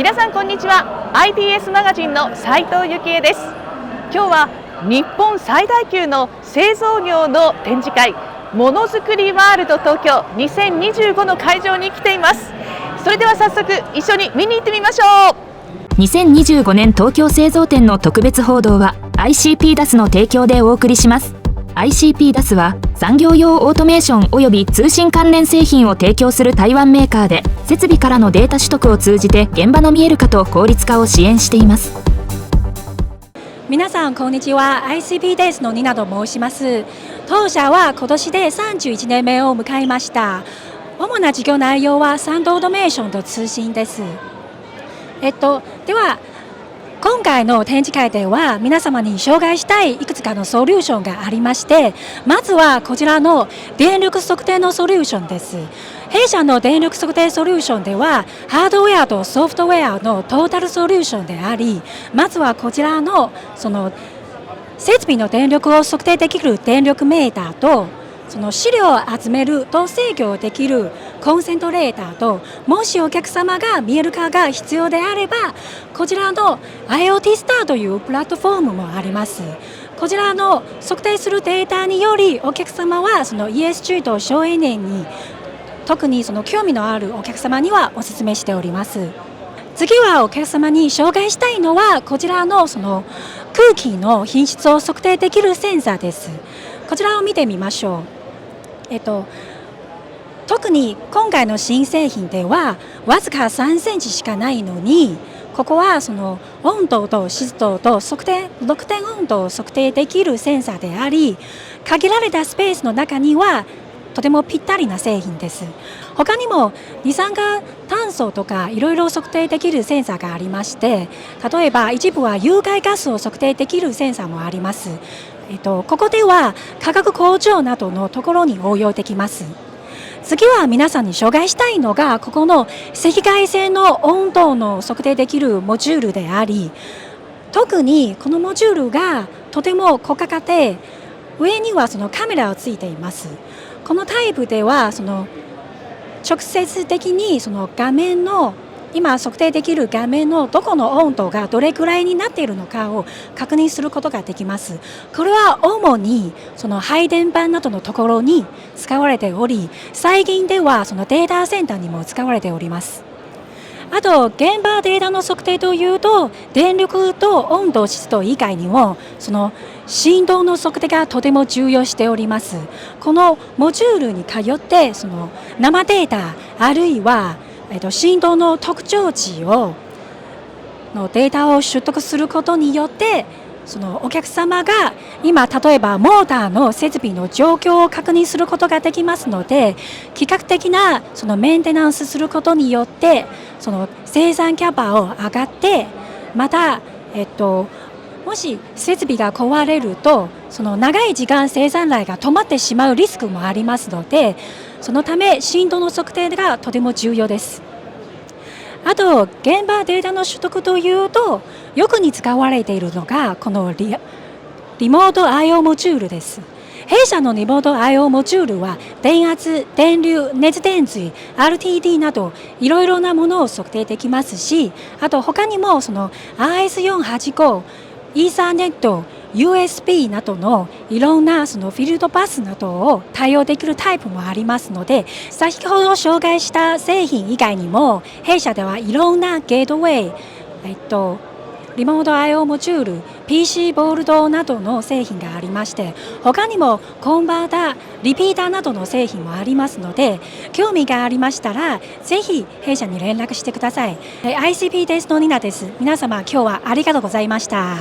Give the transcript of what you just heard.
皆さんこんにちは。 IBS マガジンの斉藤幸恵です。今日は日本最大級の製造業の展示会、ものづくりワールド東京2025の会場に来ています。それでは早速一緒に見に行ってみましょう。2025年東京製造展の特別報道は ICP ダスの提供でお送りします。 ICP ダスは産業用オートメーションおよび通信関連製品を提供する台湾メーカーで、設備からのデータ取得を通じて現場の見える化と効率化を支援しています。皆さんこんにちは。 ICP ダスのニナと申します。当社は今年で31年目を迎えました。主な事業内容はサウンドオートメーションと通信です。では今回の展示会では皆様に紹介したいいくつかのソリューションがありまして、まずはこちらの電力測定のソリューションです。弊社の電力測定ソリューションではハードウェアとソフトウェアのトータルソリューションであり、まずはこちらの設備の電力を測定できる電力メーターと、その資料を集めると制御できるコンセントレーターと、もしお客様が見える化が必要であればこちらの IoT スターというプラットフォームもあります。こちらの測定するデータによりお客様はその ESG と省エネに特にその興味のあるお客様にはお勧めしております。次はお客様に紹介したいのはこちらのその空気の品質を測定できるセンサーです。こちらを見てみましょう。特に今回の新製品ではわずか3センチしかないのに、ここはその温度と湿度と測定温度を測定できるセンサーであり、限られたスペースの中にはとてもぴったりな製品です。他にも二酸化炭素とかいろいろ測定できるセンサーがありまして、例えば一部は有害ガスを測定できるセンサーもあります。ここでは価格工場などのところに応用できます。次は皆さんに紹介したいのがここの赤外線の温度の測定できるモジュールであり、特にこのモジュールがとても高価格で、上にはそのカメラをついています。このタイプではその直接的にその画面の今測定できる画面のどこの温度がどれくらいになっているのかを確認することができます。これは主にその配電盤などのところに使われており、最近ではそのデータセンターにも使われております。あと現場データの測定というと、電力と温度湿度以外にもその振動の測定がとても重要しております。このモジュールに通ってその生データあるいは振動の特徴値のデータを取得することによって、そのお客様が今例えばモーターの設備の状況を確認することができますので、企画的なそのメンテナンスすることによってその生産キャパを上がって、またもし設備が壊れるとその長い時間生産ラインが止まってしまうリスクもありますので、そのため振動の測定がとても重要です。あと現場データの取得というと、よくに使われているのがこのリモート I/O モジュールです。弊社のリモート I/O モジュールは電圧、電流、熱電水、RTD などいろいろなものを測定できますし、あと他にもその RS485、イーサーネット、USB などのいろんなそのフィールドパスなどを対応できるタイプもありますので、先ほど紹介した製品以外にも弊社ではいろんなゲートウェイ、リモート I/O モジュール、PC ボールドなどの製品がありまして、他にもコンバーター、リピーターなどの製品もありますので、興味がありましたらぜひ弊社に連絡してください。ICP ダスのニナです。皆様今日はありがとうございました。